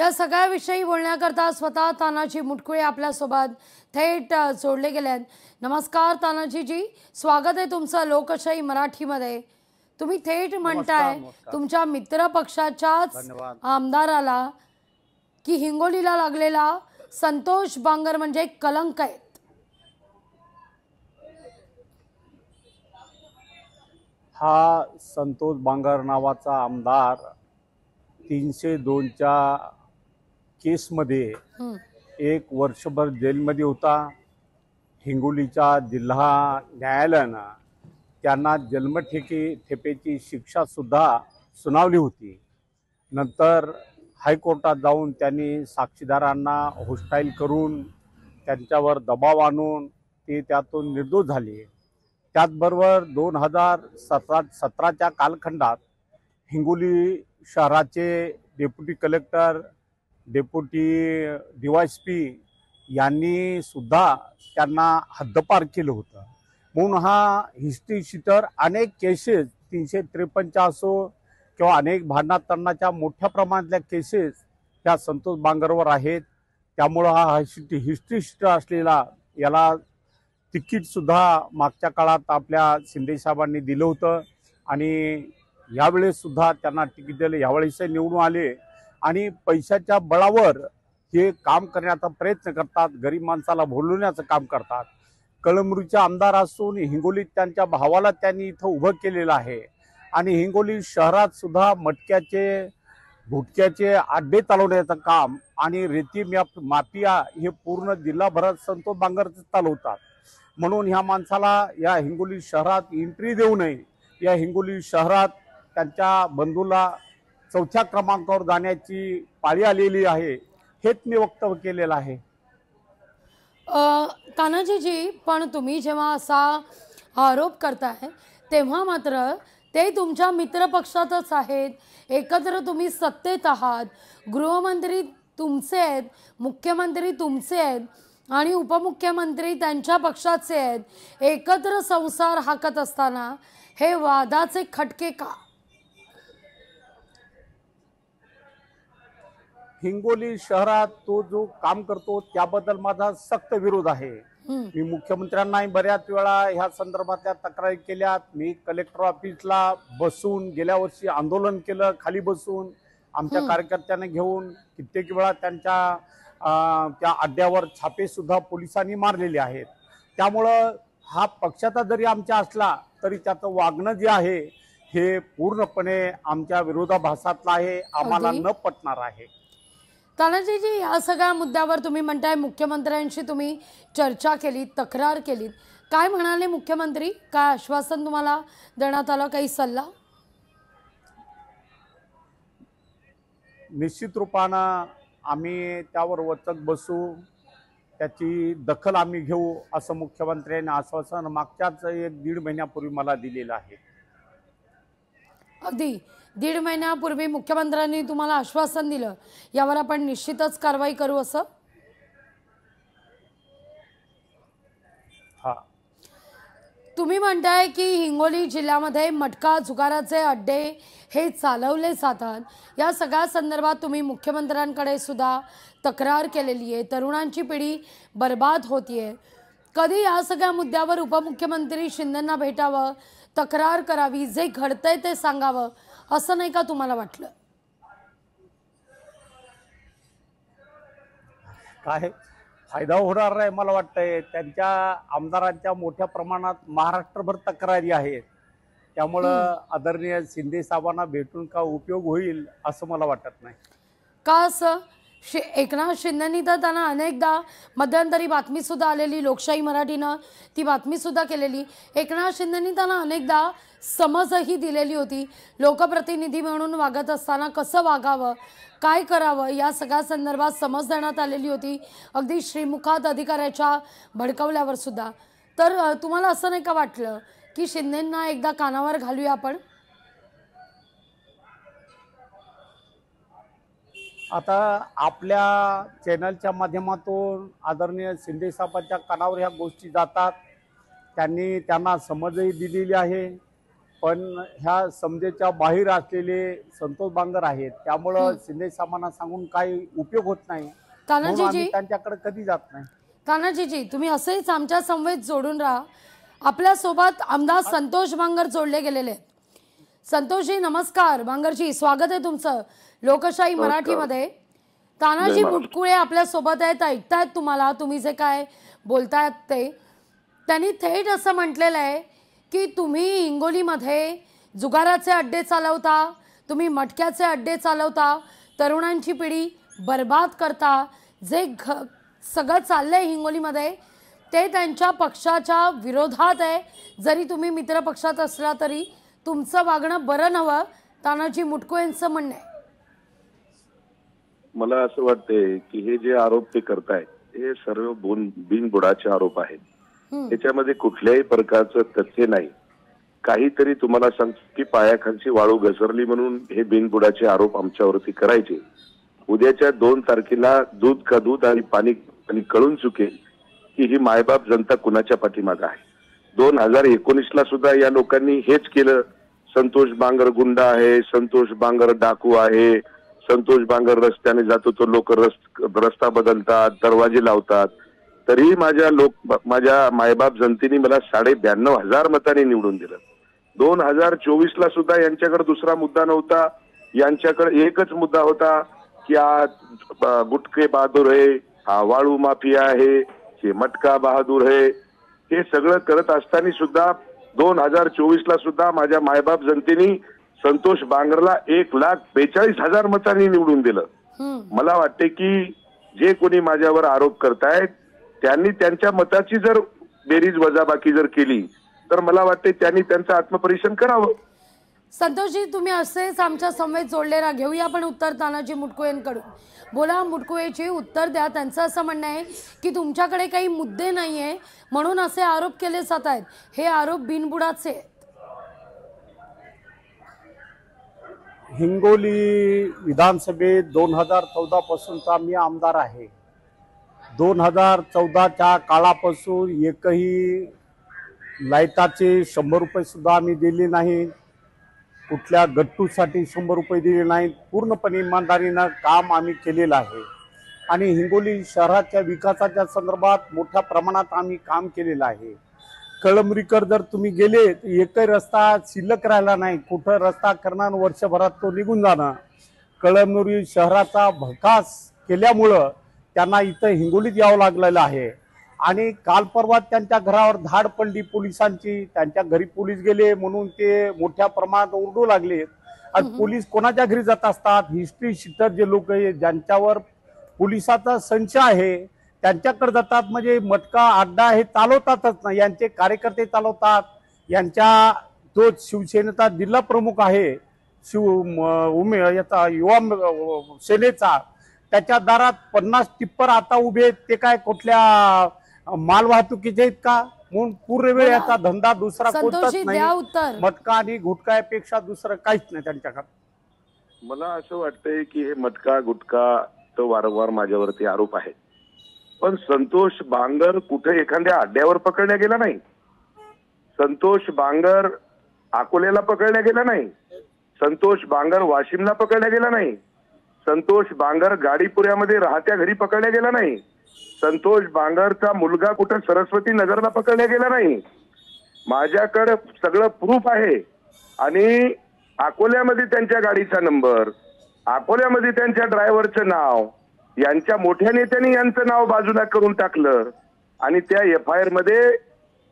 या सगळ्याविषयी बोलण्याकरता स्वतः तानाजी मुटकुळे आपल्यासोबत थेट जोडले गेले आहेत। नमस्कार तानाजीजी, स्वागत आहे तुमचं लोकशाही मराठीमध्ये। तुम्ही थेट म्हणताय तुमच्या मित्र पक्षाच्याच आमदाराला की हिंगोलीला लागलेला संतोष बांगर म्हणजे कलंक आहे। हा संतोष बांगर नावाचा आमदार 302च्या केसमध्ये 1 वर्षभर जेलमध्ये होता। हिंगोलीच्या जिल्हा न्यायालयानं त्यांना जन्मठेपेची शिक्षा सुद्धा सुनावली होती। नंतर हायकोर्टात जाऊन त्यांनी साक्षीदारांना होस्टाईल करून त्यांच्यावर दबाव आणून ते त्यातून निर्दोष झाले। त्याचबरोबर 2017च्या कालखंडात हिंगोली शहराचे डेप्युटी कलेक्टर, डेप्युटी DYSP यांनी सुद्धा त्यांना हद्दपार केलं होतं। म्हणून हा हिस्ट्री शीटर अनेक केसेस 353 असो किंवा अनेक भांडणाच्या मोठ्या प्रमाणातल्या केसेस त्या संतोष बांगरवर आहेत। त्यामुळं हा हिस्ट्री शीटर असलेला याला तिकीट सुद्धा मागच्या काळात आपल्या शिंदे साहेबांनी दिलं होतं आणि यावेळेस सुद्धा त्यांना तिकीट दिलं। यावेळेस निवडून आले आणि पैशाच्या बळावर हे काम करण्याचा प्रयत्न करतात, गरीब माणसाला भोलवण्याचं काम करतात। कळमनुरीचे आमदार असून हिंगोलीत त्यांच्या भावाला त्यांनी इथं उभं केलेलं आहे आणि हिंगोली शहरात सुद्धा मटक्याचे गुटख्याचे अड्डे चालवण्याचं काम आणि रेती माफिया हे पूर्ण जिल्हाभरात संतोष बांगरच चालवतात। म्हणून ह्या माणसाला या हिंगोली शहरात एंट्री देऊ नये। या हिंगोली शहरात त्यांच्या बंधूला 4थ्या क्रमांकावर जाण्याची पाळी आलेली आहे, हेच मी वक्तव्य केलेलं आहे। तानाजीजी, पण तुम्ही जेव्हा असा आरोप करताय तेव्हा मात्र ते तुमच्या मित्रपक्षातच आहेत, एकत्र तुम्ही सत्तेत आहात, गृहमंत्री तुमचे आहेत, मुख्यमंत्री तुमचे आहेत आणि उपमुख्यमंत्री त्यांच्या पक्षाचे आहेत। एकत्र संसार हाकत असताना हे वादाचे खटके का? हिंगोली शहरात तो जो काम करतो त्याबद्दल माझा सक्त विरोध आहे। मी मुख्यमंत्र्यांनाही बऱ्याच वेळा ह्या संदर्भातल्या तक्रारी केल्यात। मी कलेक्टर ऑफिसला बसून गेल्या वर्षी आंदोलन केलं, खाली बसून आमच्या कार्यकर्त्यांना घेऊन कित्येक वेळा त्यांच्या त्या अड्ड्यावर छापे सुद्धा पोलिसांनी मारलेले आहेत। त्यामुळं हा पक्षाचा जरी आमच्या असला तरी त्याचं वागणं जे आहे हे पूर्णपणे आमच्या विरोधाभासातलं आहे, आम्हाला न पटणार आहे। तानाजीजी, या सगळ्या मुद्द्यावर तुम्ही म्हणताय मुख्यमंत्र्यांशी तुम्ही चर्चा केली, तक्रार केली, काय म्हणाले मुख्यमंत्री? काय आश्वासन तुम्हाला देण्यात आलं? काही सल्ला? निश्चित रूपानं आम्ही त्यावर वचक बसू, त्याची दखल आम्ही घेऊ असं मुख्यमंत्र्यांनी आश्वासन मागच्याच 1-1.5 महिन्यापूर्वी मला दिलेलं आहे। अगदी 1.5 महिन्यापूर्वी मुख्यमंत्र्यांनी तुम्हाला आश्वासन दिलं, यावर आपण निश्चितच कारवाई करू असं? हा, तुम्ही म्हणताय की हिंगोली जिल्ह्यामध्ये मटका जुगाराचे अड्डे हे चालवले जातात। या सगळ्या संदर्भात तुम्ही मुख्यमंत्र्यांकडे सुद्धा तक्रार केलेली आहे, तरुणांची पिढी बर्बाद होतीये। कधी या सगळ्या मुद्द्यावर उपमुख्यमंत्री शिंदेंना भेटावं, तक्रार करावी, जे घडतंय ते सांगावं, असं नाही का तुम्हाला वाटलं? काय फायदा होणार नाही मला वाटतंय। त्यांच्या आमदारांच्या मोठ्या प्रमाणात महाराष्ट्रभर तक्रारी आहेत, त्यामुळं आदरणीय शिंदे साहेबांना भेटून का उपयोग होईल असं मला वाटत नाही। का असं? एकनाथ शिंदेंनी तर त्यांना अनेकदा मध्यंतरी बातमी सुद्धा आलेली, लोकशाही मराठीनं ती बातमी सुद्धा केलेली, एकनाथ शिंदेंनी त्यांना अनेकदा समजही दिलेली होती, लोकप्रतिनिधी म्हणून वागत असताना कसं वागावं, काय करावं, या सगळ्या संदर्भात समज देण्यात आलेली होती, अगदी श्रीमुखात अधिकाऱ्याच्या भडकवल्यावर सुद्धा। तर तुम्हाला असं नाही का वाटलं की शिंदेंना एकदा कानावर घालूया आपण? आता आपल्या चॅनलच्या माध्यमातून आदरणीय शिंदे साहेबांच्या कानावर ह्या गोष्टी जातात, त्यांना समजही दिलेली आहे। पण ह्या समजेच्या बाहेर असलेले संतोष बांगर आहेत, त्यामुळं शिंदे साहेबांना सांगून काही उपयोग होत नाही, म्हणून आम्ही त्यांच्याकडे कधी जात नाही. तानाजीजी, तुम्ही असेच आमच्या समवेत जोडून राहा. आपल्यासोबत आमदार संतोष बांगर जोडले गेलेले आहेत. संतोषजी नमस्कार. बांगरजी, स्वागत आहे तुमचं लोकशाही मराठीमध्ये. तानाजी मुटकुळे आपल्यासोबत आहेत, ऐकतायत तुम्हाला, तुम्ही जे काय बोलतायत ते. त्यांनी थेट असं म्हटलेलं आहे की तुम्ही हिंगोलीमध्ये जुगाराचे अड्डे चालवता, तुम्ही मटक्याचे अड्डे चालवता, तरुणांची पिढी बर्बाद करता. जे सगळं चाललंय हिंगोलीमध्ये ते त्यांच्या पक्षाच्या विरोधात आहे. जरी तुम्ही मित्र पक्षात असला तरी तुमचं वागणं बरं नव्हं, तानाजी मुटकुळे यांचं म्हणणं आहे. मला असं वाटतंय की हे जे आरोप ते करतायत हे सर्व बिनबुडाचे आरोप आहेत. त्याच्यामध्ये कुठल्याही प्रकारचं तथ्य नाही. काहीतरी तुम्हाला सांगतो की पायाखालची वाळू घसरली म्हणून हे बिनबुडाचे आरोप आमच्यावरती करायचे. उद्याच्या 2 तारखेला दूध का दूध आणि पाणी आणि कळून चुकेल की ही मायबाप जनता कुणाच्या पाठीमागे आहे. 2019ला सुद्धा या लोकांनी हेच केलं. संतोष बांगर गुंडा आहे, संतोष बांगर डाकू आहे, संतोष बांगर रस्त्याने जातो तो लोक रस्ता बदलतात, दरवाजे लावतात. तरीही माझ्या मायबाप जनतेने मला 92,500 मतांनी निवडून दिलं. 2024ला सुद्धा यांच्याकडे दुसरा मुद्दा नव्हता. यांच्याकडे एकच मुद्दा होता की हा गुटखे बहादूर आहे, हा वाळू माफिया आहे, हे मटका बहादूर आहे. हे सगळं करत असताना सुद्धा 2024ला सुद्धा माझ्या मायबाप जनतेने संतोष बांगरला 1,42,000 मतांनी निवडून दिलं. मला वाटते की जे कोणी माझ्यावर आरोप करतायत त्यांनी त्यांच्या मताची जर बेरीज वजाबाकी जर केली तर मला वाटते त्यांनी त्यांचं आत्मपरीक्षण करावं. संतोषजी, तुम्ही असेच आमच्या समवेत जोडले राहा. घेऊया आपण उत्तर तानाजी मुटकुळेंकडून. बोला मुटकुळेची, उत्तर द्या. त्यांचं असं म्हणणं आहे की तुमच्याकडे काही मुद्दे नाहीये म्हणून असे आरोप केले जात आहेत. हे आरोप बिनबुडाचे आहेत. हिंगोली विधानसभेत 2014 पासूनचा मी आमदार आहे. 2014च्या काळापासून एकही लाईटाचे 100 रुपये सुद्धा आम्ही दिले नाही. कुठल्या गट्टूसाठी 100 रुपये दिले नाहीत. पूर्णपणे इमानदारीनं काम आम्ही केलेलं आहे आणि हिंगोली शहराच्या विकासाच्या संदर्भात मोठ्या प्रमाणात आम्ही काम केलेलं आहे. कळमरीकर जर तुम्ही गेले तर एकही रस्ता शिल्लक राहिला नाही. कुठं रस्ता करणार वर्षभरात तो निघून जाणं. कळमनुरी शहराचा भकास केल्यामुळं त्यांना इथं हिंगोलीत यावं लागलेलं आहे आणि काल परवा त्यांच्या घरावर धाड पडली पोलिसांची. त्यांच्या घरी पोलीस गेले म्हणून ते मोठ्या प्रमाणात ओरडू लागले. आणि पोलीस कोणाच्या घरी जात असतात? हिस्ट्री शीटर जे लोक आहेत ज्यांच्यावर पोलिसाचा संशय आहे त्यांच्याकडे जातात. म्हणजे मटका अड्डा हे चालवतातच ना, यांचे कार्यकर्ते चालवतात. यांच्या जो शिवसेनेचा जिल्हा प्रमुख आहे याचा युवा सेनेचा, त्याच्या दारात 50 टिप्पर आता उभे आहेत. ते काय कुठल्या मालवाहतुकीचे आहेत का? म्हणून पूर्ण वेळ याचा धंदा दुसरा कोणताच नाही. मटका आणि गुटखापेक्षा दुसरं काहीच नाही त्यांच्याकडे. मला असं वाटतंय की हे मटका गुटखा तो वारंवार माझ्यावरती आरोप आहे. पण संतोष बांगर कुठे एखाद्या अड्ड्यावर पकडल्या गेला नाही. संतोष बांगर अकोल्याला पकडल्या गेला नाही. संतोष बांगर वाशिमला पकडल्या गेला नाही. संतोष बांगर गाडीपुऱ्यामध्ये राहत्या घरी पकडल्या गेला नाही. संतोष बांगरचा मुलगा कुठे सरस्वती नगरला पकडल्या गेला नाही. माझ्याकडे सगळं प्रूफ आहे. आणि अकोल्यामध्ये त्यांच्या गाडीचा नंबर, अकोल्यामध्ये त्यांच्या ड्रायव्हरचं नाव, यांच्या मोठ्या नेत्यांनी यांचं नाव बाजूला करून टाकलं. आणि त्या FIR मध्ये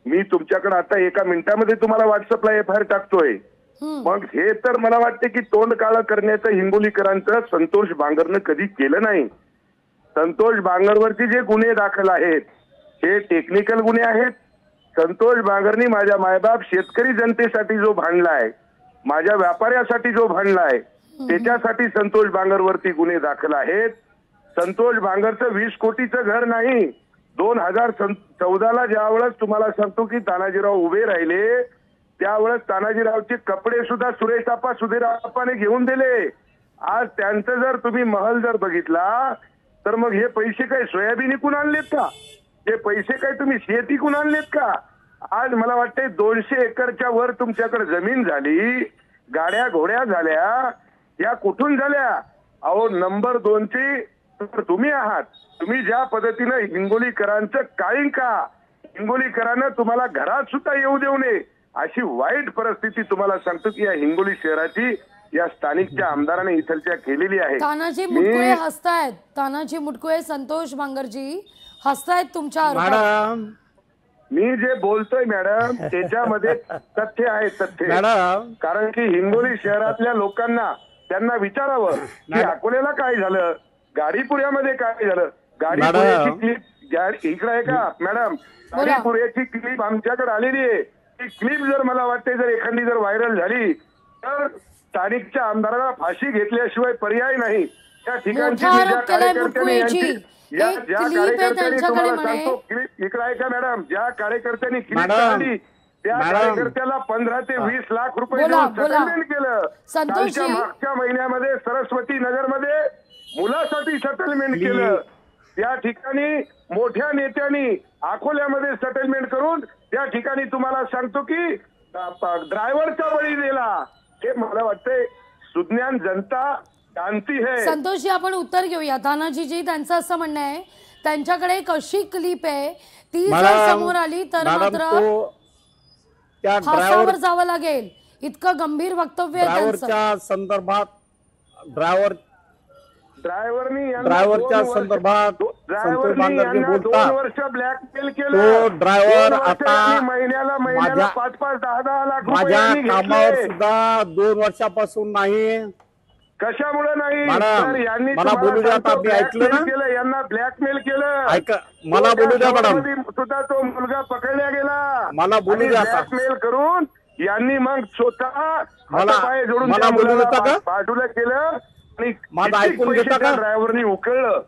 मी तुमच्याकडे आता एका मिनिटामध्ये तुम्हाला व्हॉट्सअपला FIR टाकतोय. मग हे तर मला वाटते की तोंड काळं करण्याचं हिंगोलीकरांचं संतोष बांगरनं कधी केलं नाही. संतोष बांगरवरती जे गुन्हे दाखल आहेत हे टेक्निकल गुन्हे आहेत. संतोष बांगरनी माझ्या मायबाप शेतकरी जनतेसाठी जो भांडलाय, माझ्या व्यापाऱ्यासाठी जो भांडलाय, त्याच्यासाठी संतोष बांगरवरती गुन्हे दाखल आहेत. संतोष बांगरचं 20 कोटीचं घर नाही. 2014ला ज्यावेळेस तुम्हाला सांगतो की तानाजीराव उभे राहिले त्यावेळेस तानाजीरावचे कपडे सुद्धा सुरेशआप्पा सुधीरआप्पाने घेऊन दिले. आज त्यांचं जर तुम्ही महल जर बघितला तर मग हे पैसे काय सोयाबीन इकून आणलेत का? हे पैसे काय तुम्ही शेत इकून आणलेत का? आज मला वाटते 200 एकरच्या वर तुमच्याकडे जमीन झाली, गाड्या घोड्या झाल्या, या कुठून झाल्या? अहो नंबर 2 ची तुम्ही आहात. तुम्ही ज्या पद्धतीनं हिंगोलीकरांचं काळींग का, हिंगोलीकरांना तुम्हाला घरात सुद्धा येऊ देऊ नये अशी वाईट परिस्थिती तुम्हाला सांगतो की या हिंगोली शहराची या स्थानिकच्या आमदाराने इथलच्या केलेली आहे. तानाजी मुटकुळे हसतायत, तानाजी मुटकुळे, संतोष बांगरजी हसतायत तुमच्या आरोपात. मी जे बोलतोय मॅडम त्याच्यामध्ये तथ्य आहे, तथ्य. कारण की हिंगोली शहरातल्या लोकांना त्यांना विचारावं की अकोल्याला काय झालं, गाडीपुऱ्यामध्ये काय झालं. गाडीपुऱ्याची क्लिप इकडे आहे का मॅडम? गाडीपुऱ्याची क्लिप आमच्याकडे आलेली आहे. ती क्लिप जर मला वाटते जर एखादी जर व्हायरल झाली तर स्थानिकच्या आमदाराला फाशी घेतल्याशिवाय पर्याय नाही. त्या ठिकाणची इकडे आहे का मॅडम? ज्या कार्यकर्त्यांनी क्लिप काढली त्या कार्यकर्त्याला 15 ते 20 लाख रुपये सेटलमेंट केलं. मागच्या महिन्यामध्ये सरस्वती नगरमध्ये मुलासाठी सेटलमेंट केलं. त्या ठिकाणी मोठ्या नेत्यांनी अकोल्यामध्ये सेटलमेंट करून त्या ठिकाणी तुम्हाला सांगतो की ड्रायव्हरचा बळी दिला. हे मला वाटतंय सुज्ञान जनता जानती है. संतोषजी आपण उत्तर घेऊया. तानाजीजी त्यांचं असं म्हणणं आहे त्यांच्याकडे एक अशी क्लिप आहे ती जर समोर आली तर मात्र फासावर जावं लागेल. इतकं गंभीर वक्तव्य आहे ड्रायव्हरच्या संदर्भात. ड्रायव्हरच्या संदर्भात संतोष बांगरजी बोलतात. 2 वर्ष ब्लॅकमेल केलं. तो ड्रायव्हर आता महिन्याला 5-10 लाख माझ्या कामावर सुद्धा 2 वर्षापासून नाही. कशामुळे नाही? यांनी मला बोलू द्या. मी ऐकलं ना, यांना ब्लॅकमेल केलं. ऐका मला बोलू द्या मॅडम. सुद्धा तो मुलगा पकडला गेला. मला बोलू द्या. ब्लॅकमेल करून यांनी मग स्वतः पाय जोडून बोलू देता का? पाठवलं केलं आणि माझं ऐकून घेता का? ड्रायव्हरनी उकळलं.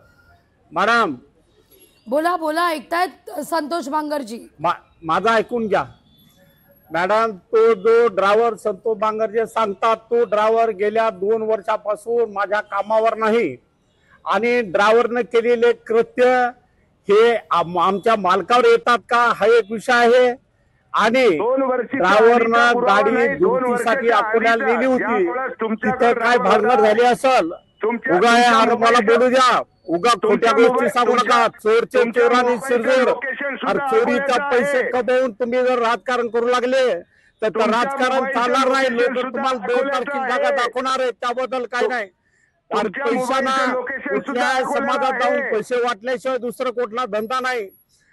मॅडम बोला बोला, ऐकतायत संतोष बांगरजी? माझं ऐकून घ्या मॅडम. तो जो ड्रायव्हर संतोष बांगरजी सांगतात तो ड्रायव्हर गेल्या 2 वर्षापासून माझ्या कामावर नाही आणि ड्रायव्हरने केलेले कृत्य हे आमच्या मालकावर येतात का हा एक विषय आहे. आणि ड्रायव्हरनं गाडी दुरुस्तीसाठी अकोल्याला नेली होती. तिथं काय भानगड झाली असेल उगा आहे. मला बोलू द्या. उगा खोट्या गोष्टी सांगू नका. चोरचे चोरांनी शिरजोर. चोरीचा पैसे कमवून तुम्ही जर राजकारण करू लागले तर राजकारण चालणार नाही. लोक तुम्हाला 2 तारखेला जागा दाखवणार आहे. त्याबद्दल काय नाही. पैशाना कुठल्या समाजात जाऊन पैसे वाटल्याशिवाय दुसरं कुठला धंदा नाही.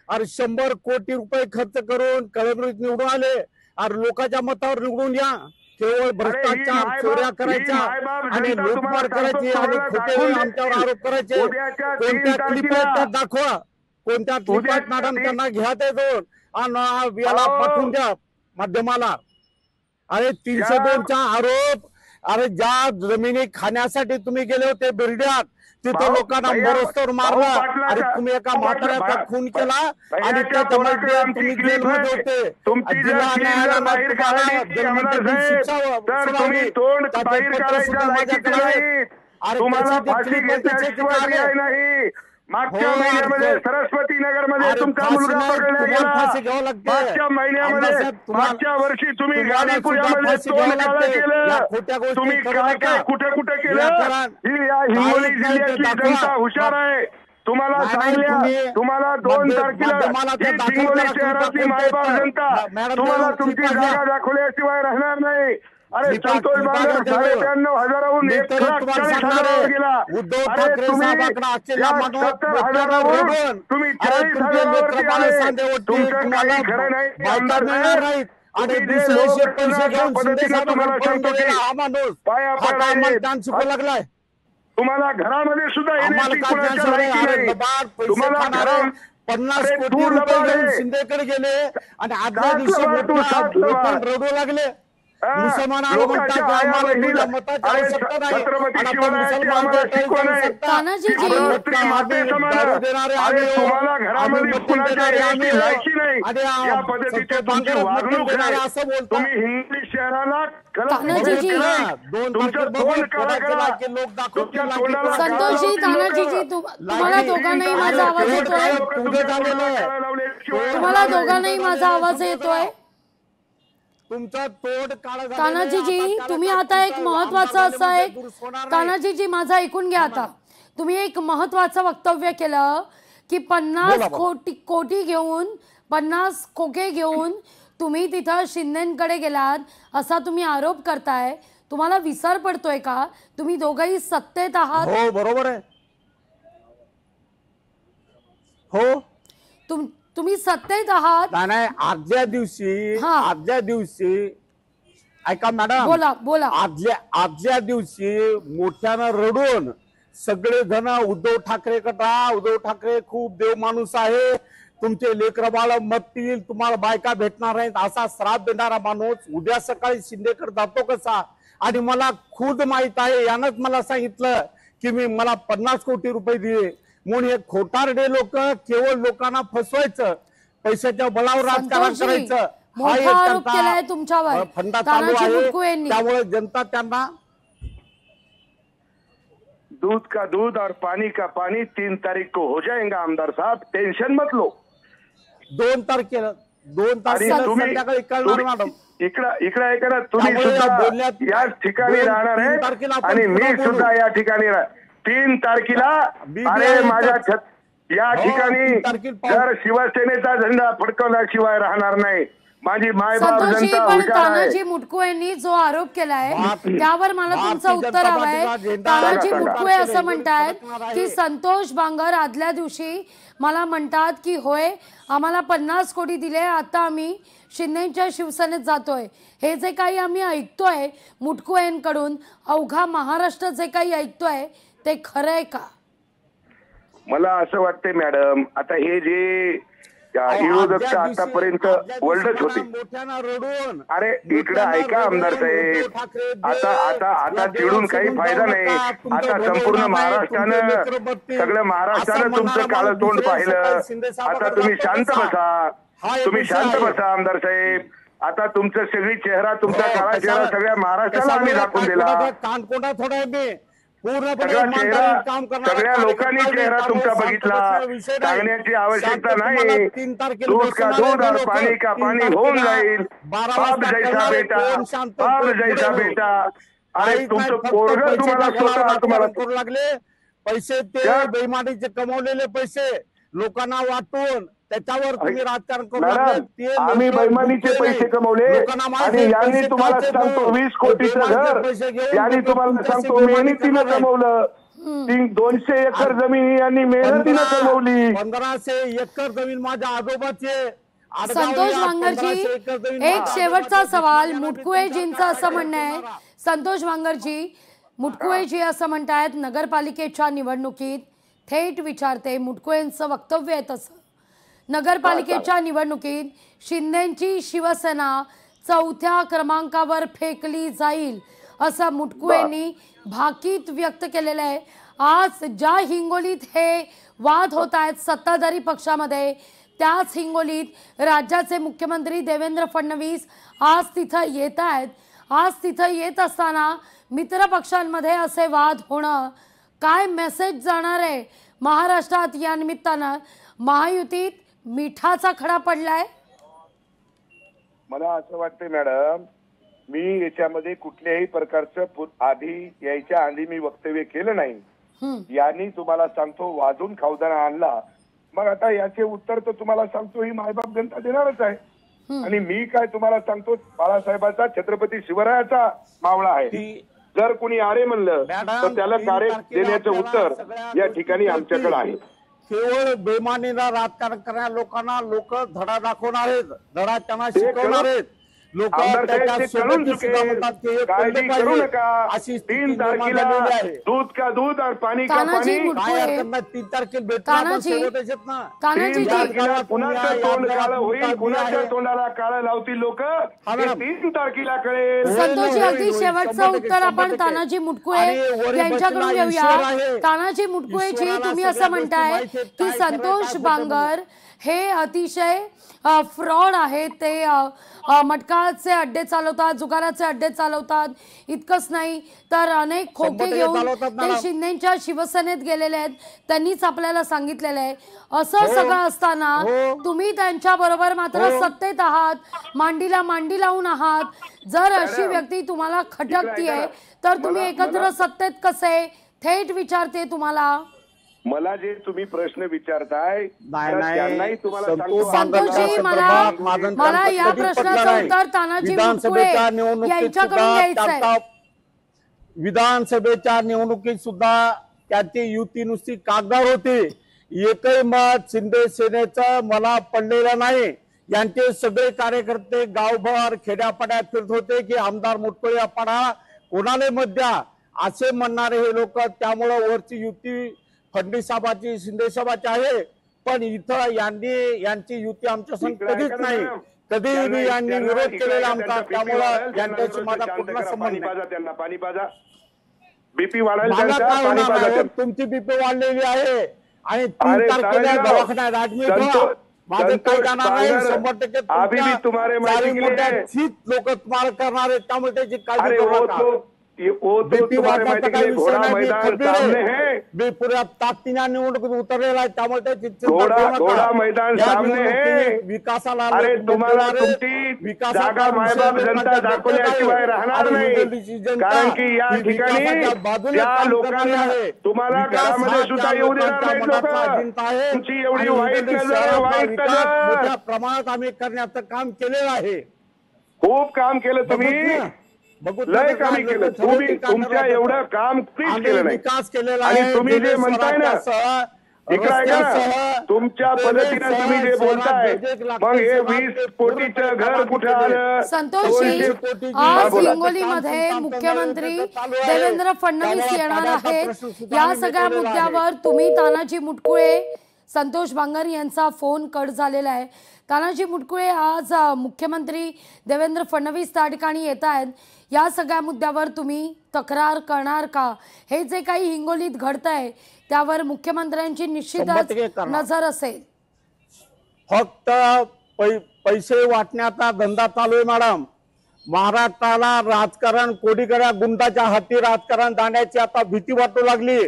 अरे 100 कोटी रुपये खर्च करून कळमनुरीत निवडून आले. अरे लोकांच्या मतावर निवडून या. केवळ भ्रष्टाचार, चोऱ्या करायच्या आणि लूटमार करायची आणि खोटे आमच्यावर आरोप करायचे. कोणत्या क्लिप आहेत दाखवा. कोणत्या क्लिप आहेत मॅडम? त्यांना घ्या ते दोन आणि याला पाठवून द्या माध्यमाला. अरे 302चा आरोप. अरे ज्या जमिनी खाण्यासाठी तुम्ही गेले होते बिर्ड्यात तिथं लोकांना मरोस्तवर मारलं. अरे तुम्ही एका म्हाताऱ्याचा खून केला आणि त्याच्यामध्ये तुम्ही जेलमध्ये होते. जिल्हा न्यायालयाने तुम्हाला जन्मठेपेची शिक्षा सुनावली. त्याचे पत्र सुद्धा माझ्याकडे आहे. अरे मागच्या महिन्यामध्ये सरस्वती नगर मध्ये तुमचा मुलगा पकडला गेला. मागच्या महिन्यामध्ये मागच्या वर्षी तुम्ही गाडीपुऱ्यामध्ये तोंड केलं. तुम्ही काय काय कुठे कुठे केलं? ही या हिंगोली जिल्ह्याची जनता हुशार आहे. तुम्हाला सांगल्या तुम्हाला 2 तारखेला हिंगोली शहरातली मायबाप जनता तुम्हाला तुमची जागा दाखवल्याशिवाय राहणार नाही. अरे संतोष बांगर 95,000हून 1,40,000 गेला. अरे तुम्ही 70,000वरून तुम्ही 40,000वरती आले. तुमचं काही खरं नाही. आमदार साहेब तुम्ही पैसे घेऊन तुम्हाला सांगतो की पाया पडायचे. लागलाय. तुम्हाला घरामध्ये सुद्धा येण्याची कुणाच्या लायकी नाही. तुम्हाला घरात 50 कोटी रुपये घेऊन शिंदेकडे गेले आणि आदल्या दिवशी रडू लागले. मुसलमानाला म्हणतात की आम्हाला तुझ्या मताची आवश्यकता नाही, छत्रपती आणि आपण शिवरायांची आम्हाला मुसलमानाच्या शिकवण काही आहे. सत्ता, तानाजीजी, माते समान. दारू देणारे आम्ही अरे हो, तुम्हाला आम्ही घरामध्ये मटण कुणाच्या देणारे याची आम्ही हो, लायकी नाही. आणि या पद्धतीची संतोष तुमची बांगर वागणूक मटण देणारे आहे. असं बोलतात. तुम्ही हिंगोली शहराला तानाजीजी, तुमचं तोंड काळं करा. लोक तुमच्या दाखवतील तोंडाला संतोषजी, तानाजीजी, तुम्हाला दोघांनाही माझा आवाज येतोय? तुम्हाला दोघांनाही माझा आवाज येतोय? तुमचा तोड काळा तानाजीजी, तुम्ही आता एक महत्वाचं असं एक, तानाजीजी माझं ऐकून घ्या. आता तुम्ही एक महत्वाचं वक्तव्य केलं की 50 कोटी घेऊन, 50 खोके घेऊन तुम्ही तिथं शिंदेकडे गेलात असा तुम्ही आरोप करताय. तुम्हाला विसर पडतोय का? तुम्ही दोघंही सत्तेत आहात. हो बरोबर आहे. हो तुम्ही सत्तेत आहात. नाही, आजच्या दिवशी ऐका मॅडम, बोला. आजच्या दिवशी मोठ्यानं रडून सगळे जण उद्धव ठाकरे खूप देव माणूस आहे, तुमचे लेकरं बाळ मरतील, तुम्हाला बायका भेटणार नाहीत असा श्राप देणारा माणूस उद्या सकाळी शिंदेकडे जातो कसा? आणि मला खुद माहित आहे, यानंच मला सांगितलं की मला 50 कोटी रुपये दिले म्हणून. हे खोटारडे लोक केवळ लोकांना फसवायचं, पैशाच्या बळावर राजकारण करायचं, मोठा आरोप केलाय तुमच्यावर फंडा चालू आहे. यांनी. त्यामुळे जनता त्यांना दूध का दूध और पानी का पानी 3 तारीख को हो जाएगा आमदार साहब, टेंशन मत लो. 2 तारखेला संध्याकाळी कळणार मॅडम. इकडे ऐका ना, तुम्ही सुद्धा याच ठिकाणी राहणार आहे आणि मी सुद्धा या ठिकाणी 3 तारखेला. अरे माझ्या या ठिकाणी जर शिवसेनेचा झेंडा फडकवल्याशिवाय राहणार नाही. माझी मायबाप जनता पण हुशार आहे. तानाजी मुटकुळे यांनी जो आरोप केलाय त्यावर मला तुमचं उत्तर हवंय. तानाजी मुटकुळे असं म्हणतायत की संतोष बांगर आदल्या दिवशी मला म्हणतात की होय आम्हाला 50 कोटी दिले, आता आम्ही शिंदेच्या शिवसेनेत जातोय. हे जे काही आम्ही ऐकतोय मुटकुळे यांकडून, अवघा महाराष्ट्र जे काही ऐकतोय ते खरंय का? मला असं वाटतंय मॅडम, आता हे जे विरोधक आतापर्यंत वर्ल्डच होते. अरे इकडे ऐका आमदार साहेब, आता चिडून काही फायदा नाही. आता संपूर्ण सगळं महाराष्ट्रानं तुमचं काळं तोंड पाहिलं. आता तुम्ही शांत बसा आमदार साहेब. आता तुमचं सगळी चेहरा, तुमचा काळा चेहरा सगळ्या महाराष्ट्राला आम्ही दाखवून दिला. कानकोडा थोडा सगळ्या लोकांनी चेहरा तुमचा बघितला. सांगण्याची आवश्यकता नाही. दूध का दूध और पानी का पानी होऊन जाईल. बाप जैसा बेटा. अरे तुमचं पोरगं तुम्हाला करू लागले. पैसे ते बेईमानीचे कमवलेले पैसे लोकांना वाटून त्याच्यावर तुम्ही राजकारण करू लागले. आम्ही बेईमानीचे पैसे कमवले आणि यांनी तुम्हाला सांगतो 20 कोटीचं घर, यांनी तुम्हाला सांगतो मेहनतीनं कमवलं. 200 एकर जमीन यांनी मेहनतीनं कमवली. 1500 एकर जमीन माझ्या आजोबाचे. संतोष बांगरजी, एक शेवटचा सवाल. मुटकुळेजींचं असं म्हणणं आहे, संतोष बांगरजी, मुटकुळेजी असं म्हणतायत नगरपालिकेच्या निवडणुकीत, थेट विचारते, मुटकुळेंचं वक्तव्य आहे तसं, नगरपालिकेच्या निवडणुकीत शिंदेची शिवसेना 4थ्या क्रमांकावर फेकली जाईल असं मुटकुळेंनी भाकीत व्यक्त केलेलं आहे. आज ज्या हिंगोलीत हे वाद होत आहेत सत्ताधारी पक्षामध्ये, त्याच हिंगोलीत राज्याचे मुख्यमंत्री देवेंद्र फडणवीस आज तिथं येत आहेत. आज तिथं येत असताना मित्र पक्षांमध्ये असे वाद होणं, काय मेसेज जाणार आहे महाराष्ट्रात? या निमित्तानं महायुतीत मिठाचा खडा पडलाय. मला असं वाटतंय मॅडम, मी याच्यामध्ये कुठल्याही प्रकारचं यायच्या आधी मी वक्तव्य केलं नाही. यांनी तुम्हाला सांगतो वाजून खावदाना आणला. मग आता याचे उत्तर तर तुम्हाला सांगतो ही मायबाप जनता देणारच आहे. आणि मी काय तुम्हाला सांगतो, बाळासाहेबांचा छत्रपती शिवरायाचा मावळा आहे. जर कोणी आरे म्हणलं तर त्याला कार्य देण्याचं उत्तर या ठिकाणी आमच्याकडे आहे. केवळ बेमानीला राजकारण करणाऱ्या लोकांना लोक धडा दाखवणार आहेत, धडा त्यांना शिकवणार आहेत. लोक आमदार साहेब ते कळून चुकेल, काळजी करू नका. अशी 3 तारखेला दूध का दूध और पाणी का तानाजी पाणी. मुटकुळे 3 तारखेला तानाजी तानाजी 3 तारखेला कुणाचं तोंड काळं होईल, कुणाच्या तोंडाला काळं लावतील लोक, 3 तारखेला कळेल. संतोषजी अगदी शेवटचं उत्तर आपण तानाजी मुटकुळे यांच्याकडून घेऊया. तानाजी मुटकुळेजी, तुम्ही असं म्हणताय की संतोष बांगर हे अतिशय फ्रॉड आहेत, ते मटकाचे अड्डे चालवतात, जुगाराचे अड्डे चालवतात. इतकंच नाही तर अनेक खोके घेऊन ते शिंदेच्या शिवसेनेत गेलेले आहेत, त्यांनीच आपल्याला सांगितलेलं आहे. असं सगळं असताना तुम्ही त्यांच्या बरोबर मात्र सत्तेत आहात, मांडीला मांडी लावून आहात. जर अशी व्यक्ती तुम्हाला खटकतीये तर तुम्ही एकत्र सत्तेत कसे? थेट विचारते तुम्हाला. मला जे तुम्ही प्रश्न विचारताय नाही संतोषजी, मला या प्रश्नाचं उत्तर तानाजी मुटकुळे यांच्याकडून द्यायचंय. विधानसभेच्या निवडणुकीत सुद्धा त्याची युती नुसती कागदावर होती. एकही मत शिंदे सेनेचं मला पडलेलं नाही. यांचे सगळे कार्यकर्ते गावभर खेड्यापाड्यात फिरत होते की आमदार मुटकुळे पडा, कोणाला मत द्या, असे म्हणणारे हे लोक. त्यामुळे वरची युती फडणवीसाबाची शिंदेसाबाची आहे, पण इथं यांची युती आमच्या संग कधीच नाही, कधीही यांनी विरोध केलेला आमचा. त्यामुळं यांच्याशी माझा कुठला संबंध नाही. त्यांना पाणी पाजा, बीपी वाढायला तुमची बीपी वाढलेली आहे आणि 3 तारखेला दवाखान्यात ऍडमिट व्हा. माझं काय जाणार नाही. 100% तुम्हारे लोक तुम्हाला करणार आहेत, त्यामुळे त्याची काळजी करू नका. पुऱ्या ताकदीने निवडणूक उतरलेला आहे, त्यामुळे घोडा मैदान सामने है. विकासाला तुम्हाला जागा मायबाप जनता दाखवल्याशिवाय राहणार नाही. कारण की या ठिकाणी या लोकांना तुम्हाला घरामध्ये सुद्धा येऊ देणार नाही लोक. तुमची एवढी वाईट नजर, वाईट नजर. मोठ्या प्रमाणात आम्ही करण्याचं काम केलेलं आहे. खूप काम केलं तुम्ही, लय कामी केलं तुम्ही. तुमच्या एवढं काम कुणीच केलं नाही. विकास केलेला आणि आहे. तुम्ही जे म्हणताय ना, इकडे ऐका ना, तुमच्या पद्धतीने तुम्ही जे बोलताय, मग हे 20 कोटीचं घर कुठे आलं? संतोषजी, आज हिंगोलीमध्ये मुख्यमंत्री देवेंद्र फडणवीस येणार आहेत. या सगळ्या मुद्द्यावर तुम्ही तानाजी मुटकुळे, संतोष बांगर यांचा फोन कट झालेला आहे. तानाजी मुटकुळे, आज मुख्यमंत्री देवेंद्र फडणवीस त्या ठिकाणी येत आहेत. या सगळ्या मुद्द्यावर तुम्ही तक्रार करणार का? हे जे काही हिंगोलीत घडतंय त्यावर मुख्यमंत्र्यांची निश्चितच नजर असेल. फक्त पैसे वाटण्याचा धंदा चालू आहे मॅडम. महाराष्ट्राला राजकारण कोडीकऱ्या गुंडाच्या हाती राजकारण जाण्याची आता भीती वाटू लागली.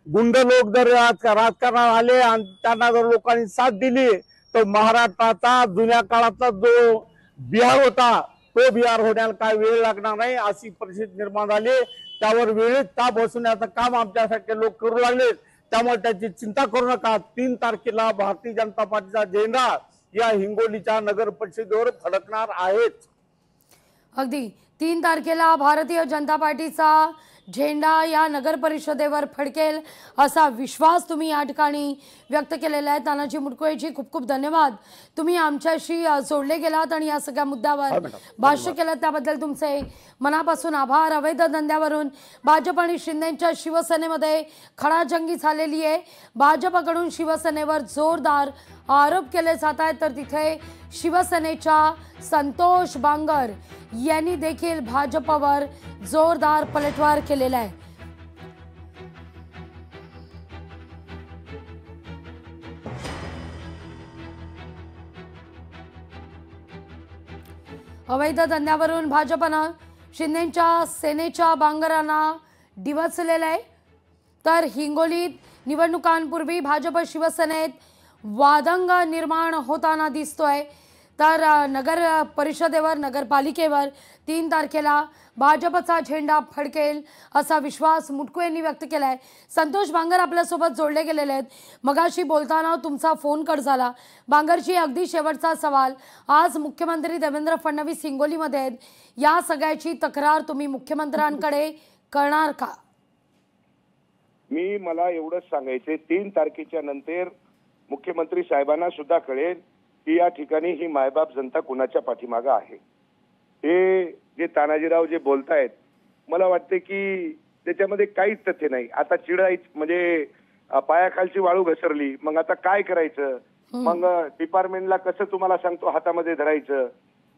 गुंड लोक जर राजकारणात आले आणि त्यांना जर लोकांनी साथ दिली तर महाराष्ट्राचा जुन्या काळाचा जो बिहार होता तो बिहार होण्याला काय वेळ लागणार नाही, अशी परिस्थिती निर्माण झाली. त्यावर वेळेत ताप बसवण्याचं काम आमच्यासारखे लोक करू लागले. त्यामुळे त्याची चिंता करू नका. 3 तारखेला भारतीय जनता पार्टीचा झेंडा या हिंगोलीच्या नगर परिषदेवर फडकणार आहेच. अगदी 3 तारखेला भारतीय जनता पार्टीचा झेंडा या नगर परिषदेवर फडकेल असा विश्वास तुम्ही या ठिकाणी व्यक्त केलेला आहे. तानाजी मुटकुळेजी, खूप खूप धन्यवाद. तुम्ही आमच्याशी जोडले गेलात आणि या सगळ्या मुद्द्यावर भाष्य केलं त्याबद्दल तुमचे मनापासून आभार. अवैध धंद्यावरून भाजप आणि शिंदेच्या शिवसेनेमध्ये खडाजंगी झालेली आहे. भाजपकडून शिवसेनेवर जोरदार आरोप केले जात आहेत, तर तिथे शिवसेनेच्या संतोष बांगर यांनी देखील भाजपवर जोरदार पलटवार केलेला आहे. अवैध धंद्यावरून भाजपनं शिंदेच्या सेनेच्या बांगरांना डिवचलेलं आहे. तर हिंगोलीत निवडणुकांपूर्वी भाजप शिवसेनेत वादंग निर्माण होताना दिसतोय. तर नगर परिषदेवर, नगरपालिकेवर 3 तारखेला भाजपचा झेंडा फडकेल असा विश्वास मुटकुळेंनी व्यक्त केलाय. संतोष बांगर आपल्यासोबत जोडले गेलेले आहेत. मगाशी बोलताना तुमचा फोन कट झाला. बांगरजी, अगदी शेवटचा सवाल. आज मुख्यमंत्री देवेंद्र फडणवीस हिंगोलीमध्ये आहेत. या सगळ्याची तक्रार तुम्ही मुख्यमंत्र्यांकडे करणार का? मला एवढंच सांगायचे, 3 तारखेच्या नंतर मुख्यमंत्री साहेबांना सुद्धा कळेल की या ठिकाणी ही मायबाप जनता कुणाच्या पाठीमागे आहे. हे जे तानाजीराव जे बोलतायत मला वाटते की त्याच्यामध्ये काहीच तथ्य नाही. आता चिडायच म्हणजे पायाखालची वाळू घसरली, मग आता काय करायचं, मग डिपार्टमेंटला कसं तुम्हाला सांगतो हातामध्ये धरायचं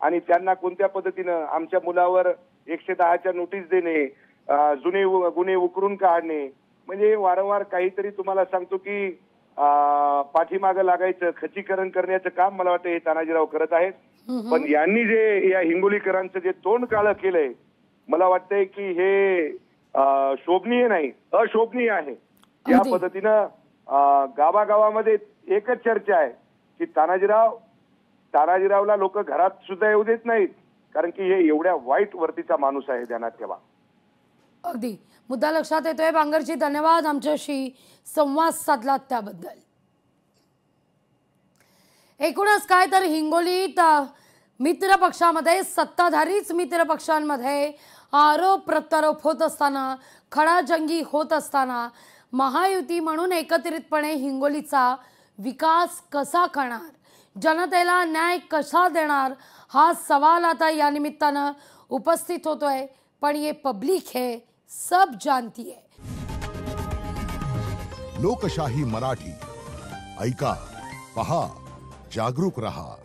आणि त्यांना कोणत्या पद्धतीनं आमच्या मुलावर 110च्या नोटीस देणे, जुने गुन्हे उकरून काढणे, म्हणजे वारंवार काहीतरी तुम्हाला सांगतो की पाठीमागं लागायचं, खच्चीकरण करण्याचं काम मला वाटतं हे तानाजीराव करत आहेत. पण यांनी जे या हिंगोलीकरांचं जे तोंड काळं केलंय मला वाटतंय की हे शोभनीय नाही, अशोभनीय आहे. या पद्धतीनं गावागावामध्ये एकच चर्चा आहे की तानाजीरावला लोक घरात सुद्धा येऊ देत नाहीत, कारण की हे एवढ्या वाईट वर्तीचा माणूस आहे, ध्यानात ठेवा. अगदी मुद्दा लक्षात येतोय. बांगरजी, धन्यवाद आमच्याशी संवाद साधलात त्याबद्दल. एकूणच काय तर हिंगोलीत मित्र पक्षामध्ये, सत्ताधारीच मित्र पक्षांमध्ये आरोप प्रत्यारोप होत असताना, खडाजंगी होत असताना महायुती म्हणून एकत्रितपणे हिंगोलीचा विकास कसा करणार, जनतेला न्याय कसा देणार, हा सवाल आता या निमित्तानं उपस्थित होतोय. पण ये पब्लिक है, सब जानती है. लोकशाही मराठी ऐका, पहा, जागरूक रहा.